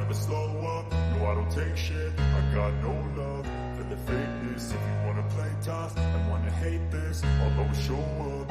never slow up, no I don't take shit. I got no love for the fakeness. If you wanna play tough and wanna hate this, I'll always show up.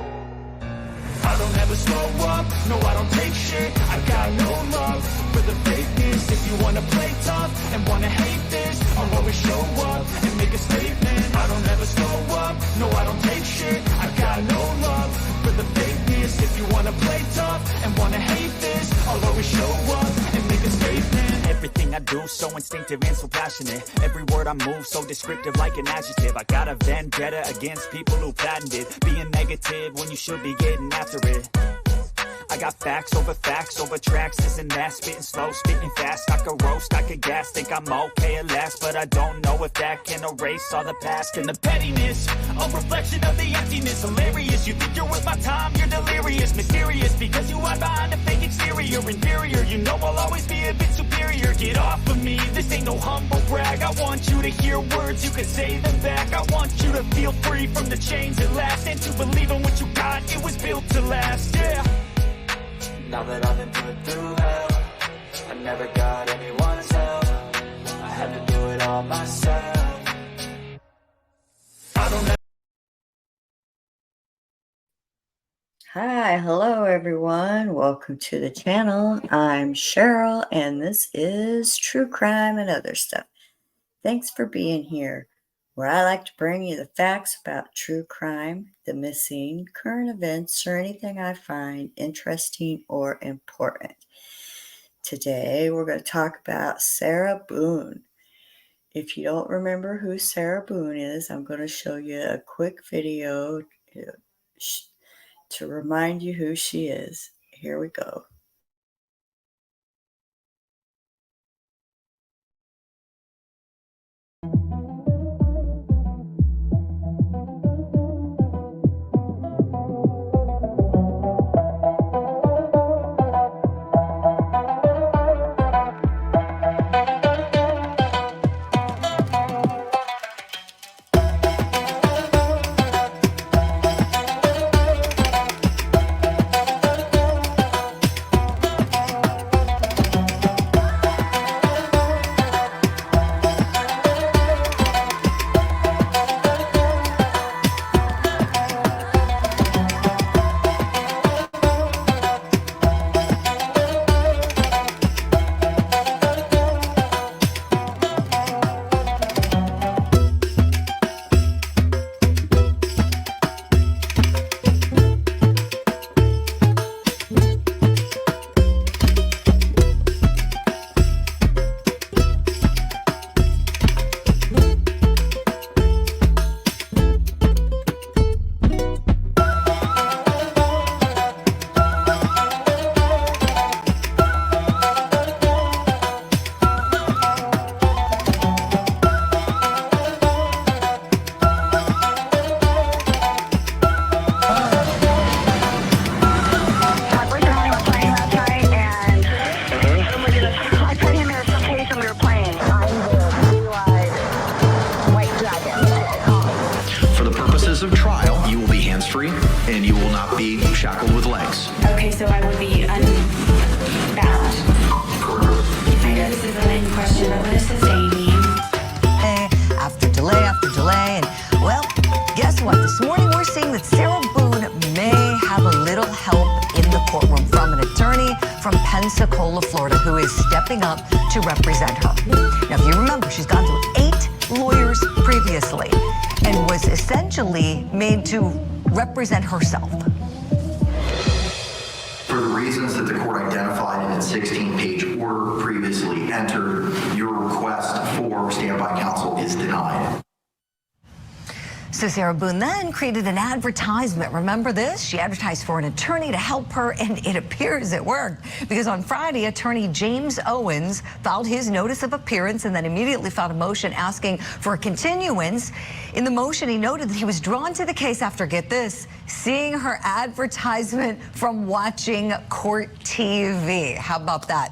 I don't ever slow up, no I don't take shit. I got no love for the fakeness. If you wanna play tough and wanna hate this, I'll always show up and make a statement. I don't ever slow up, no I don't take shit. I got no love for the fakeness. If you wanna play tough and wanna hate this, I'll always show up and make a statement. Everything I do so instinctive and so passionate. Every word I move so descriptive like an adjective. I got a vendetta against people who patented being negative when you should be getting after it. I got facts over tracks, this and that. Spitting slow, spitting fast. I could roast, I could gas. Think I'm okay at last, but I don't know if that can erase all the past. And the pettiness, a reflection of the emptiness. Hilarious, you think you're worth my time, you're delirious. Mysterious, because you hide behind a fake exterior. Inferior, you know I'll always be a bit superior. Get off of me, this ain't no humble brag. I want you to hear words, you can say them back. I want you to feel free from the chains at last, and to believe in what you got, it was built to last, yeah. Now that I've been put through hell, I never got anyone's help. I had to do it all myself. I don't know. Hi, hello everyone. Welcome to the channel. I'm Cheryl and this is True Crime and Other Stuff. Thanks for being here, where I like to bring you the facts about true crime, the missing, current events, or anything I find interesting or important. Today, we're going to talk about Sarah Boone. If you don't remember who Sarah Boone is, I'm going to show you a quick video to remind you who she is. Here we go. Of trial, you will be hands-free and you will not be shackled with legs. Okay, so I would be unbound. I know this isn't in question, but what is this, Amy? After delay, and well, guess what? This morning we're seeing that Sarah Boone may have a little help in the courtroom from an attorney from Pensacola, Florida, who is stepping up to represent her. Now, if you remember, she's gone through 8 lawyers previously and was essentially made to represent herself. For the reasons that the court identified in its 16-page order previously entered, your request for standby counsel is denied. So Sarah Boone then created an advertisement. Remember this? She advertised for an attorney to help her, and it appears it worked. Because on Friday, attorney James Owens filed his notice of appearance and then immediately filed a motion asking for a continuance. In the motion, he noted that he was drawn to the case after, get this, seeing her advertisement from watching court TV. How about that?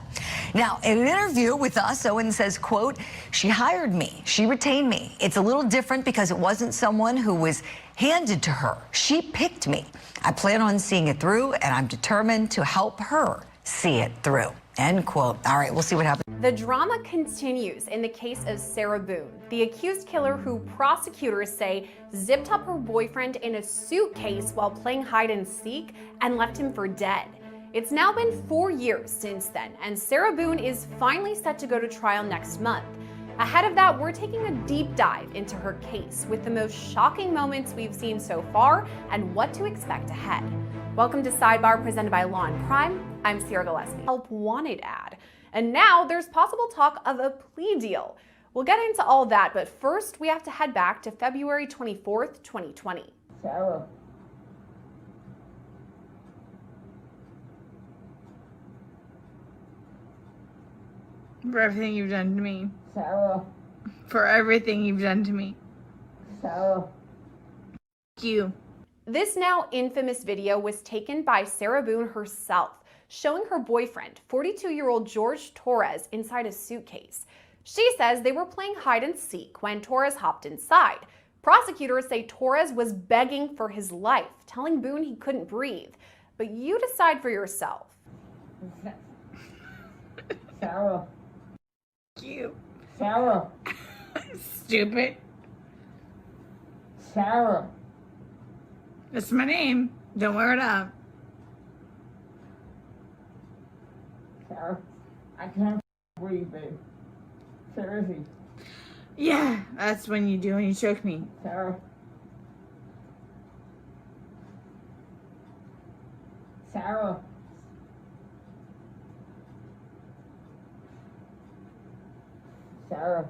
Now, in an interview with us, Owens says, quote, "She hired me. She retained me. It's a little different because it wasn't someone who was handed to her. She picked me. I plan on seeing it through, and I'm determined to help her see it through." End quote. All right, we'll see what happens. The drama continues in the case of Sarah Boone, the accused killer who prosecutors say zipped up her boyfriend in a suitcase while playing hide and seek and left him for dead. It's now been 4 years since then, and Sarah Boone is finally set to go to trial next month. Ahead of that, we're taking a deep dive into her case with the most shocking moments we've seen so far and what to expect ahead. Welcome to Sidebar, presented by Law and Crime. I'm Sierra Gillespie. Help wanted ad. And now there's possible talk of a plea deal. We'll get into all that, but first we have to head back to February 24th, 2020. Sarah. For everything you've done to me. Sarah. For everything you've done to me. Sarah. Thank you. This now infamous video was taken by Sarah Boone herself, showing her boyfriend, 42-year-old George Torres, inside a suitcase. She says they were playing hide and seek when Torres hopped inside. Prosecutors say Torres was begging for his life, telling Boone he couldn't breathe. But you decide for yourself. Sarah. You. Sarah. Stupid. Sarah. That's my name. Don't wear it up. Sarah. I can't breathe, babe. Seriously. Yeah, that's when you do when you choke me. Sarah. Sarah. Sarah.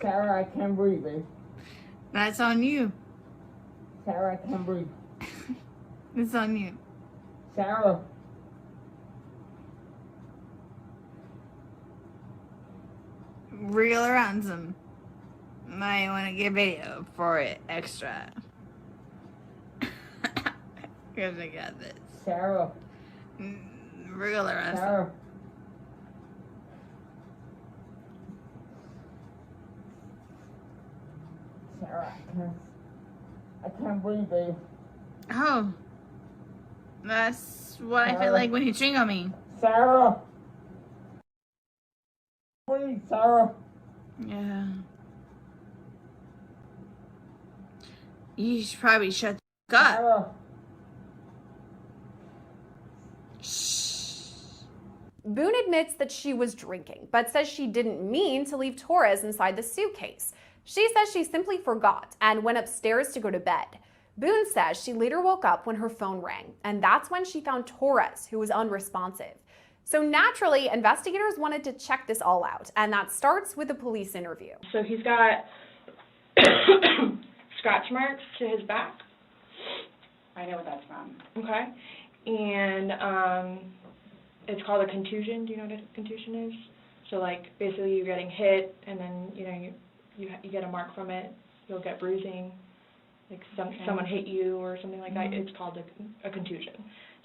Sarah, I can't breathe, babe. That's on you. Sarah, I can't breathe. It's on you. Sarah. Real or ransom. Might want to get video for it extra. Because I got this. Sarah. Real or ransom. Sarah. Sarah, I can't breathe, babe. Oh. That's what Sarah. I feel like when you ching on me. Sarah! Breathe, Sarah! Yeah. You should probably shut the fuck up. Sarah. Boone admits that she was drinking, but says she didn't mean to leave Torres inside the suitcase. She says she simply forgot and went upstairs to go to bed. Boone says she later woke up when her phone rang, and that's when she found Torres, who was unresponsive. So naturally, investigators wanted to check this all out, and that starts with a police interview. So he's got scratch marks to his back. I know what that's from. Okay. And it's called a contusion. Do you know what a contusion is? So, like, basically you're getting hit, and then, you know, you get a mark from it. You'll get bruising. Like someone hit you or something like that. It's called a contusion.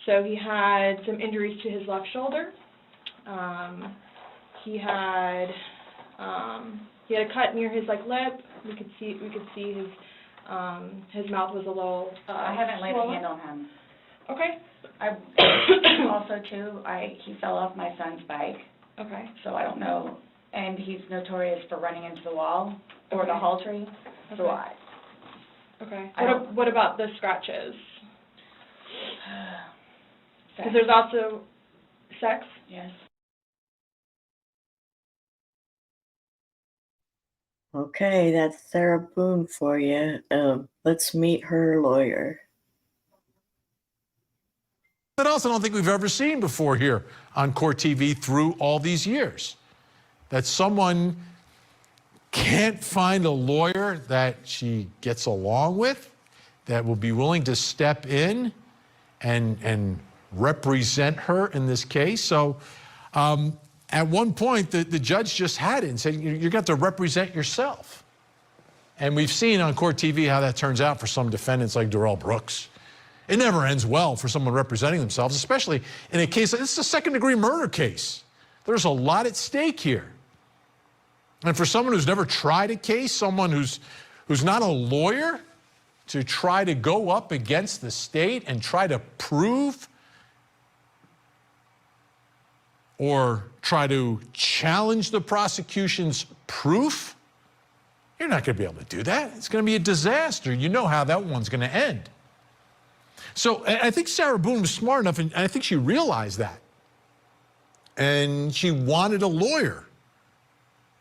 So he had some injuries to his left shoulder. He had a cut near his lip. We could see his mouth was a little. I haven't laid swollen. a hand on him. Okay. Also too, he fell off my son's bike. Okay. So I don't know, and he's notorious for running into the wall or the hall tree. Okay. So Okay. What about the scratches? Because there's also sex. Yes. Okay, that's Sarah Boone for you. Let's meet her lawyer. Something else I don't think we've ever seen before here on Court TV through all these years. That someone can't find a lawyer that she gets along with, that will be willing to step in and represent her in this case. So at one point, the judge just had it and said, you got to represent yourself. And we've seen on Court TV how that turns out for some defendants like Darrell Brooks. It never ends well for someone representing themselves, especially in a case, this is a second-degree murder case. There's a lot at stake here. And for someone who's never tried a case, someone who's not a lawyer, to try to go up against the state and try to prove or try to challenge the prosecution's proof, you're not going to be able to do that. It's going to be a disaster. You know how that one's going to end. So I think Sarah Boone was smart enough, and I think she realized that. And she wanted a lawyer.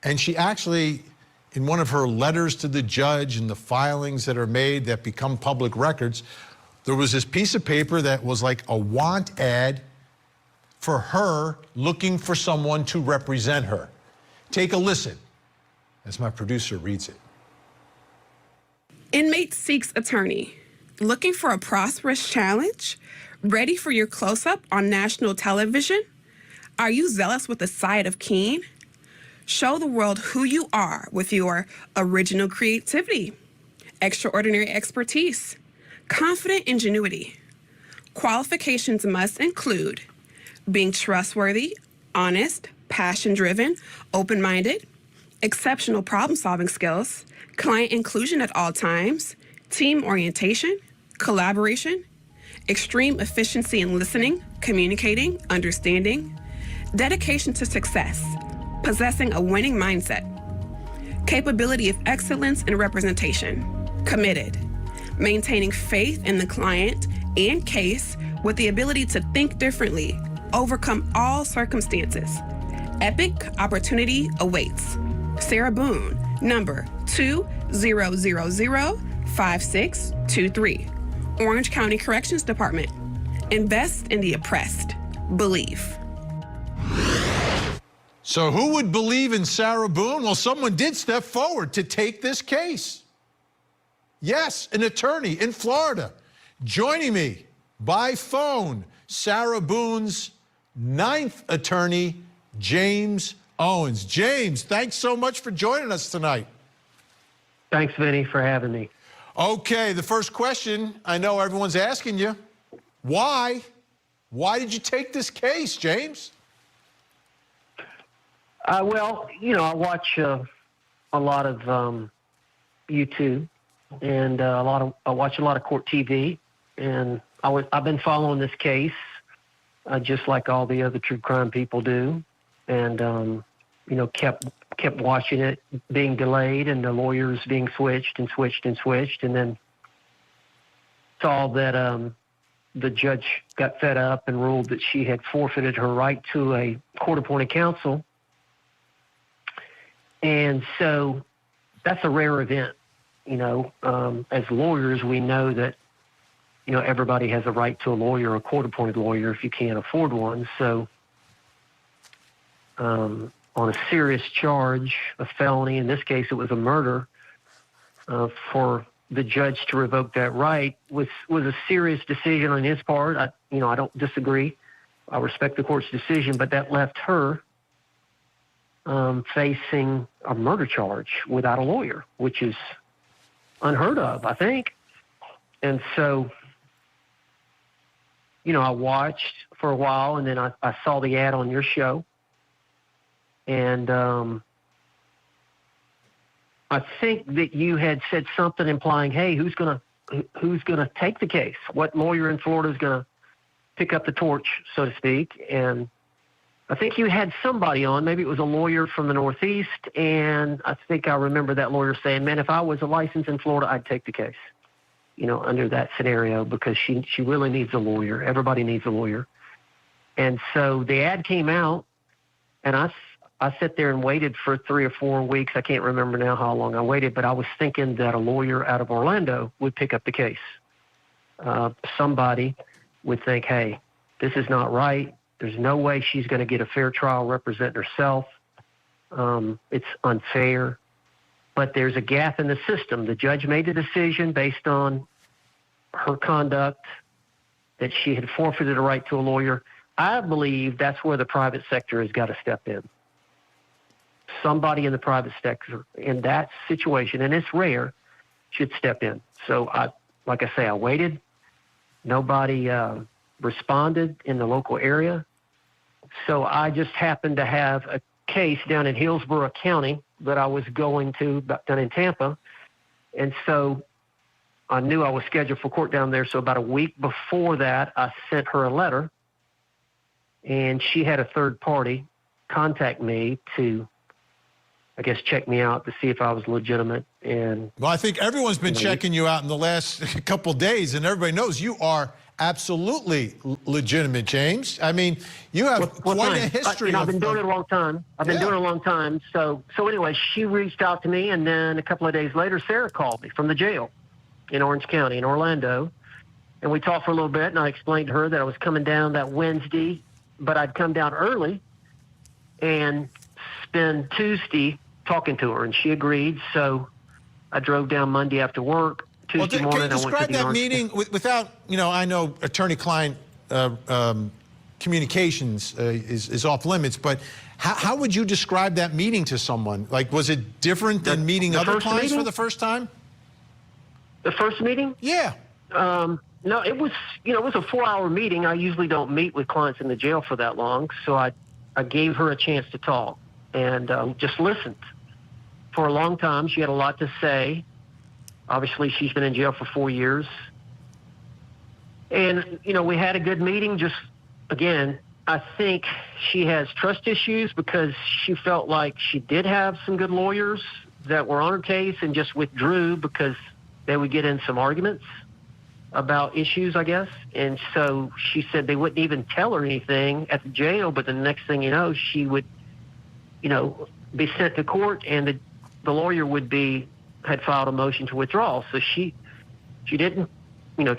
And she actually, in one of her letters to the judge and the filings that are made that become public records, there was this piece of paper that was like a want ad for her looking for someone to represent her. Take a listen as my producer reads it. Inmate seeks attorney. Looking for a prosperous challenge? Ready for your close-up on national television? Are you zealous with the side of keen? Show the world who you are with your original creativity, extraordinary expertise, confident ingenuity. Qualifications must include being trustworthy, honest, passion-driven, open-minded, exceptional problem-solving skills, client inclusion at all times, team orientation, collaboration, extreme efficiency in listening, communicating, understanding, dedication to success, possessing a winning mindset, capability of excellence in representation, committed, maintaining faith in the client and case with the ability to think differently, overcome all circumstances. Epic opportunity awaits. Sarah Boone, number 20005623, Orange County Corrections Department. Invest in the oppressed. Believe. So who would believe in Sarah Boone? Well, someone did step forward to take this case. Yes, an attorney in Florida. Joining me by phone, Sarah Boone's ninth attorney, James Owens. James, thanks so much for joining us tonight. Thanks, Vinny, for having me. Okay, the first question I know everyone's asking you, why? Why did you take this case, James? Well, you know, I watch a lot of YouTube, and I watch a lot of court TV, and I've been following this case just like all the other true crime people do, and you know, kept watching it being delayed and the lawyers being switched, and then saw that the judge got fed up and ruled that she had forfeited her right to a court-appointed counsel. And so that's a rare event. You know, as lawyers, we know that, you know, everybody has a right to a lawyer, a court-appointed lawyer, if you can't afford one. So on a serious charge, a felony, in this case it was a murder, for the judge to revoke that right was a serious decision on his part. I don't disagree. I respect the court's decision, but that left her facing a murder charge without a lawyer, which is unheard of, I think. And so, you know, I watched for a while, and then I saw the ad on your show, and I think that you had said something implying, hey, who's gonna take the case? What lawyer in Florida is gonna pick up the torch, so to speak? And I think you had somebody on, maybe it was a lawyer from the Northeast, and I think I remember that lawyer saying, man, if I was a license in Florida, I'd take the case, you know, under that scenario, because she really needs a lawyer. Everybody needs a lawyer. And so the ad came out, and I sat there and waited for 3 or 4 weeks. I can't remember now how long I waited, but I was thinking that a lawyer out of Orlando would pick up the case. Somebody would think, hey, this is not right. There's no way she's going to get a fair trial representing herself. It's unfair. But there's a gap in the system. The judge made a decision based on her conduct that she had forfeited a right to a lawyer. I believe that's where the private sector has got to step in. Somebody in the private sector in that situation, and it's rare, should step in. So, I waited. Nobody responded in the local area. So I just happened to have a case down in Hillsborough County that I was going to, down in Tampa. And so I knew I was scheduled for court down there, so about a week before that, I sent her a letter, and she had a third party contact me to, I guess, check me out to see if I was legitimate. And well, I think everyone's been checking you out in the last couple days, and everybody knows you are absolutely legitimate, James. I mean, you have quite a history. I've been doing it a long time. I've been doing it a long time. So anyway, she reached out to me, and then a couple of days later, Sarah called me from the jail in Orange County, in Orlando. And we talked for a little bit, and I explained to her that I was coming down that Wednesday, but I'd come down early and spend Tuesday talking to her, and she agreed. So I drove down Monday after work. Tuesday morning, can you describe that meeting without, I know attorney-client communications is off limits, but how would you describe that meeting to someone? Like, was it different than meeting other clients for the first time? The first meeting? Yeah. No, it was, it was a 4-hour meeting. I usually don't meet with clients in the jail for that long, so I gave her a chance to talk and just listened. For a long time, she had a lot to say. Obviously, she's been in jail for 4 years. And, we had a good meeting. Just, again, I think she has trust issues because she felt like she did have some good lawyers that were on her case and just withdrew because they would get in some arguments about issues, I guess. And so she said they wouldn't even tell her anything at the jail, but the next thing you know, she would, be sent to court, and the lawyer had filed a motion to withdraw. So she didn't,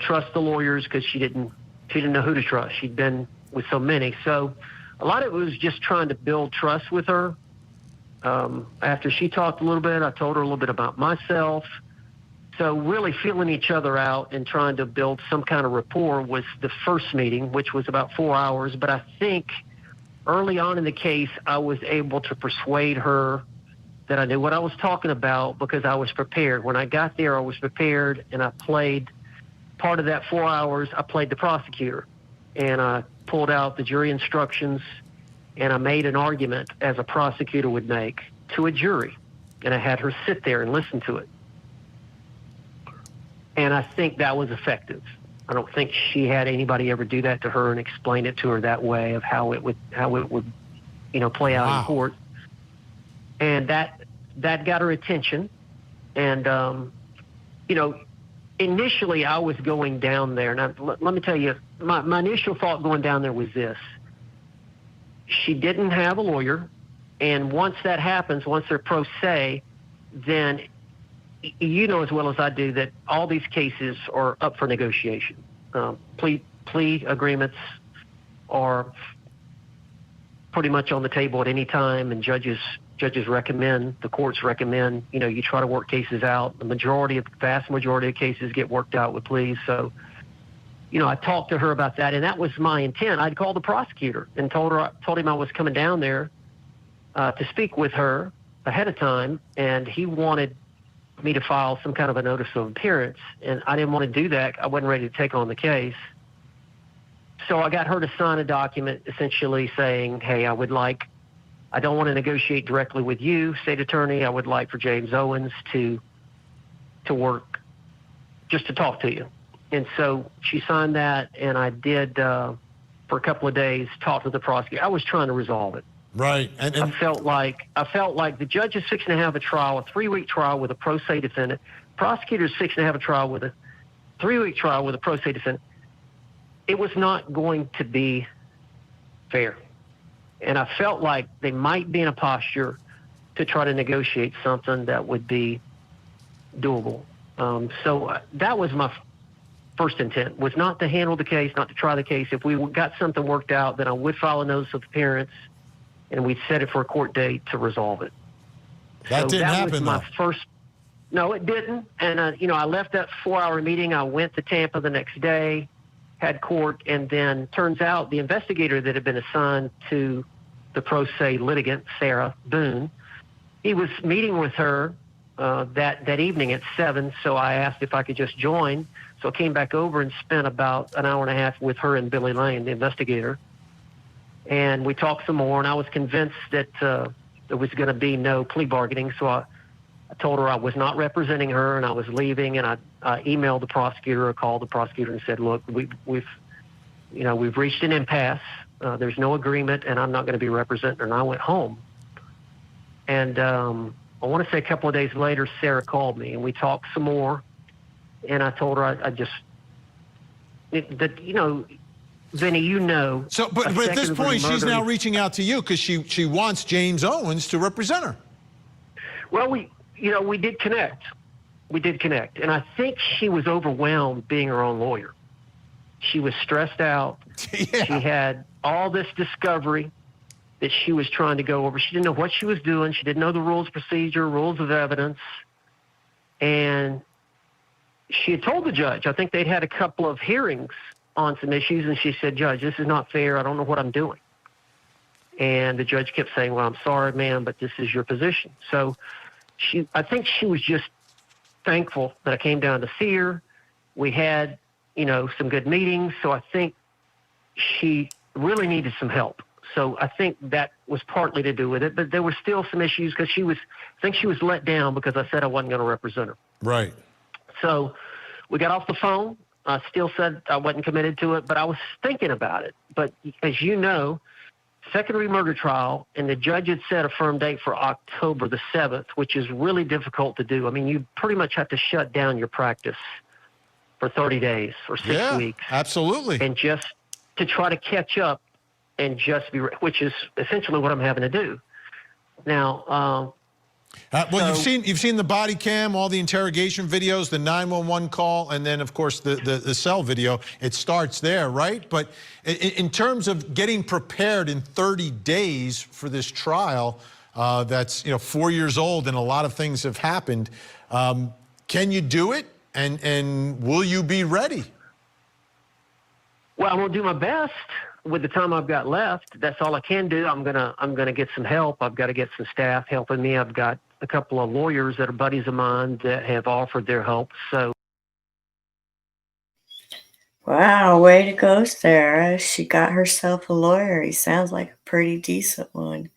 trust the lawyers because she didn't know who to trust. She'd been with so many. So a lot of it was just trying to build trust with her. After she talked a little bit, I told her a little bit about myself. So really feeling each other out and trying to build some kind of rapport was the first meeting, which was about 4 hours. But I think early on in the case, I was able to persuade her that I knew what I was talking about because I was prepared. When I got there, I was prepared, and I played part of that 4 hours. I played the prosecutor, and I pulled out the jury instructions, and I made an argument as a prosecutor would make to a jury, and I had her sit there and listen to it. And I think that was effective. I don't think she had anybody ever do that to her and explain it to her that way of how it would play out in court. And that got her attention. And, initially I was going down there. Now, let me tell you, my initial thought going down there was this. She didn't have a lawyer. And once that happens, once they're pro se, then you know as well as I do that all these cases are up for negotiation. Plea agreements are pretty much on the table at any time, and judges recommend, the courts recommend, you try to work cases out. The vast majority of cases get worked out with pleas. So, I talked to her about that, and that was my intent. I'd called the prosecutor and told him I was coming down there to speak with her ahead of time, and he wanted me to file some kind of a notice of appearance, and I didn't want to do that. I wasn't ready to take on the case. So I got her to sign a document essentially saying, hey, I don't want to negotiate directly with you, state attorney. I would like for James Owens to work, just to talk to you. And so she signed that, and I did, for a couple of days, talk to the prosecutor. I was trying to resolve it. Right. And I felt like the judge is fixing to have a trial, a 3-week trial with a pro se defendant. Prosecutor is fixing to have a trial with a 3-week trial with a pro se defendant. It was not going to be fair. And I felt like they might be in a posture to try to negotiate something that would be doable. So that was my first intent, was not to handle the case, not to try the case. If we got something worked out, then I would file a notice of appearance, and we'd set it for a court date to resolve it. That didn't happen, was my first. No, it didn't. And, I left that 4-hour meeting. I went to Tampa the next day, had court, and then turns out the investigator that had been assigned to the pro se litigant, Sarah Boone, he was meeting with her that evening at 7, so I asked if I could just join. So I came back over and spent about an hour and a half with her and Billy Lane, the investigator. And we talked some more, and I was convinced that there was going to be no plea bargaining. So I told her I was not representing her, and I was leaving, and emailed the prosecutor or called the prosecutor and said, look, we've reached an impasse. There's no agreement, and I'm not going to be representing her. And I went home. And I want to say a couple of days later, Sarah called me, and we talked some more. And I told her Vinny, So, but at this point, she's now reaching out to you because she wants James Owens to represent her. Well, we did connect. We did connect. And I think she was overwhelmed being her own lawyer. She was stressed out. Yeah. She had all this discovery that she was trying to go over. She didn't know what she was doing. She didn't know the rules of procedure, rules of evidence. And she had told the judge, I think they'd had a couple of hearings on some issues, and she said, Judge, this is not fair. I don't know what I'm doing. And the judge kept saying, well, I'm sorry, ma'am, but this is your position. So I think she was just thankful that I came down to see her. We had, some good meetings. So I think she really needed some help. So I think that was partly to do with it. But there were still some issues because I think she was let down because I said I wasn't going to represent her. Right. So we got off the phone. I still said I wasn't committed to it, but I was thinking about it. But as you know, second-degree murder trial, and the judge had set a firm date for October the 7th, which is really difficult to do. I mean, you pretty much have to shut down your practice for 30 days or 6 weeks. Absolutely. And just to try to catch up and just be, which is essentially what I'm having to do. Now, well, you've seen the body cam, all the interrogation videos, the 911 call, and then, of course, the cell video. It starts there, right? But in terms of getting prepared in 30 days for this trial, that's 4 years old and a lot of things have happened. Can you do it? And will you be ready? Well, I'm gonna do my best with the time I've got left. That's all I can do. I'm gonna get some help. I've got to get some staff helping me. I've got a couple of lawyers that are buddies of mine that have offered their help. So, wow, way to go, Sarah. She got herself a lawyer. He sounds like a pretty decent one.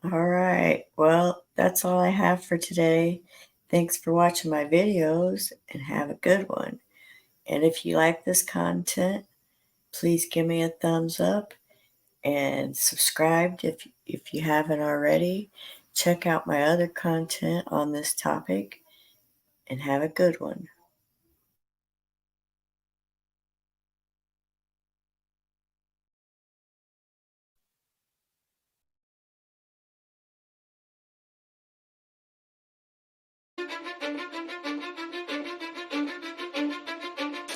All right, well, that's all I have for today. Thanks for watching my videos, and have a good one. And if you like this content, please give me a thumbs up and subscribe if you haven't already. Check out my other content on this topic, and have a good one.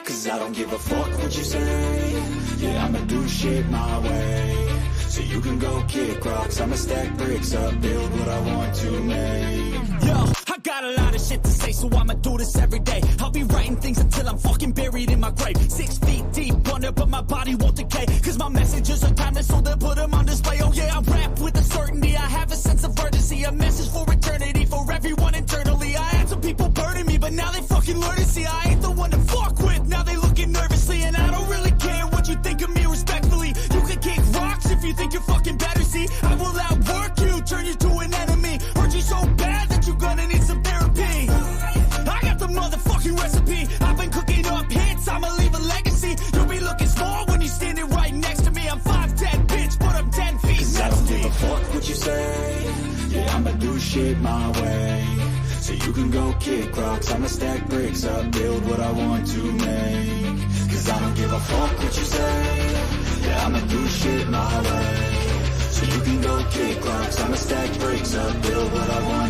Cause I don't give a fuck what you say. Yeah, I'ma do shit my way. So you can go kick rocks, I'ma stack bricks up, build what I want to make. Yo, I got a lot of shit to say, so I'ma do this every day. I'll be writing things until I'm fucking buried in my grave. 6 feet deep under, but my body won't decay. Cause my messages are timeless, so they'll put them on display. Oh yeah, I rap with a certainty, I have a sense of urgency. A message for eternity, for everyone internally. I had some people burning me, but now they fucking learn to see I ain't the one to fuck with. Now they looking nervously, and I don't really care what you think of me respectfully. You can kick rocks if you think you're fucking better, see. I will outwork you, turn you to an enemy. Hurt you so bad that you're gonna need some therapy. I got the motherfucking recipe. I've been cooking up hits, I'ma leave a legacy. You'll be looking small when you're standing right next to me. I'm 5'10", bitch, but I'm 10 feet. Cause I don't give a fuck what you say. Yeah, I'ma do shit my way. So you can go kick rocks, I'ma stack bricks up, build what I want to make. Cause I don't give a fuck what you say. Yeah, I'ma do shit my way. So you can go kick rocks, I'ma stack bricks up, build what I want